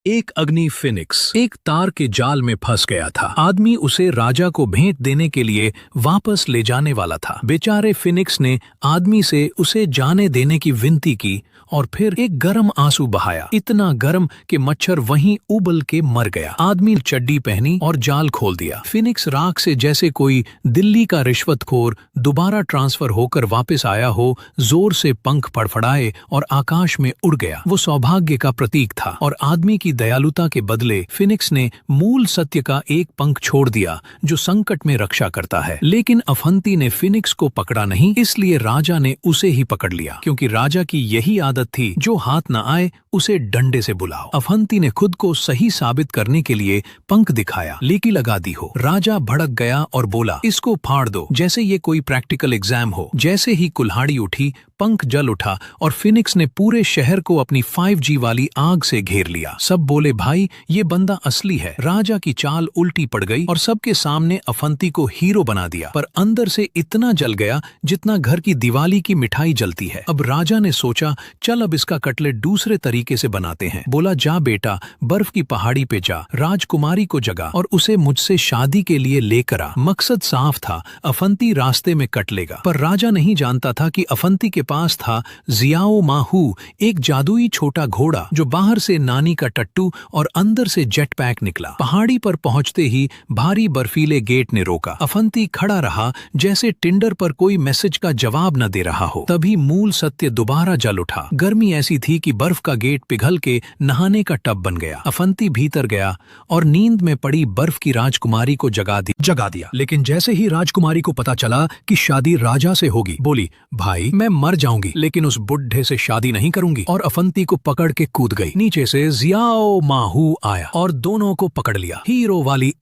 एक अग्नि फिनिक्स एक तार के जाल में फंस गया था। आदमी उसे राजा को भेंट देने के लिए वापस ले जाने वाला था। बेचारे फिनिक्स ने आदमी से उसे जाने देने की विनती की और फिर एक गर्म आंसू बहाया, इतना गर्म कि मच्छर वहीं उबल के मर गया। आदमी चड्डी पहनी और जाल खोल दिया। फिनिक्स राख से जैसे कोई दिल्ली का रिश्वतखोर दोबारा ट्रांसफर होकर वापस आया हो, जोर से पंख फड़फड़ाए और आकाश में उड़ गया। वो सौभाग्य का प्रतीक था और आदमी की दयालुता के बदले फिनिक्स ने मूल सत्य का एक पंख छोड़ दिया जो संकट में रक्षा करता है। लेकिन अफंती ने फिनिक्स को पकड़ा नहीं, इसलिए राजा ने उसे ही पकड़ लिया, क्योंकि राजा की यही आदत थी, जो हाथ न आए उसे डंडे से बुलाओ। अफंती ने खुद को सही साबित करने के लिए पंख दिखाया, लेकी लगा दी हो। राजा भड़क गया और बोला, इसको फाड़ दो, जैसे ये कोई प्रैक्टिकल एग्जाम हो। जैसे ही कुल्हाड़ी उठी, पंख जल उठा और फिनिक्स ने पूरे शहर को अपनी 5G वाली आग से घेर लिया। सब बोले, भाई ये बंदा असली है। राजा की चाल उल्टी पड़ गई और सबके सामने अफंती को हीरो बना दिया, पर अंदर से इतना जल गया जितना घर की दिवाली की मिठाई जलती है। अब राजा ने सोचा, चल अब इसका कटलेट दूसरे तरीके से बनाते हैं। बोला, जा बेटा, बर्फ की पहाड़ी पे जा, राजकुमारी को जगा और उसे मुझसे शादी के लिए लेकर आ। मकसद साफ था, अफंती रास्ते में कट लेगा। पर राजा नहीं जानता था कि अफंती के पास था जियाओ माहू, एक जादुई छोटा घोड़ा जो बाहर से नानी का टट्टू और अंदर से जेट पैक निकला। पहाड़ी पर पहुंचते ही भारी बर्फीले गेट ने रोका। अफंती खड़ा रहा जैसे टिंडर पर कोई मैसेज का जवाब न दे रहा हो। तभी मूल सत्य दोबारा जल उठा। गर्मी ऐसी थी कि बर्फ का गेट पिघल के नहाने का टब बन गया। अफंती भीतर गया और नींद में पड़ी बर्फ की राजकुमारी को जगा दिया। लेकिन जैसे ही राजकुमारी को पता चला कि शादी राजा से होगी, बोली, भाई मैं मर जाऊंगी लेकिन उस बुढ़े से शादी नहीं करूंगी, और अफंती को पकड़ के कूद गई। नीचे से जियाओ माहू आया और दोनों को पकड़ लिया। हीरो वाली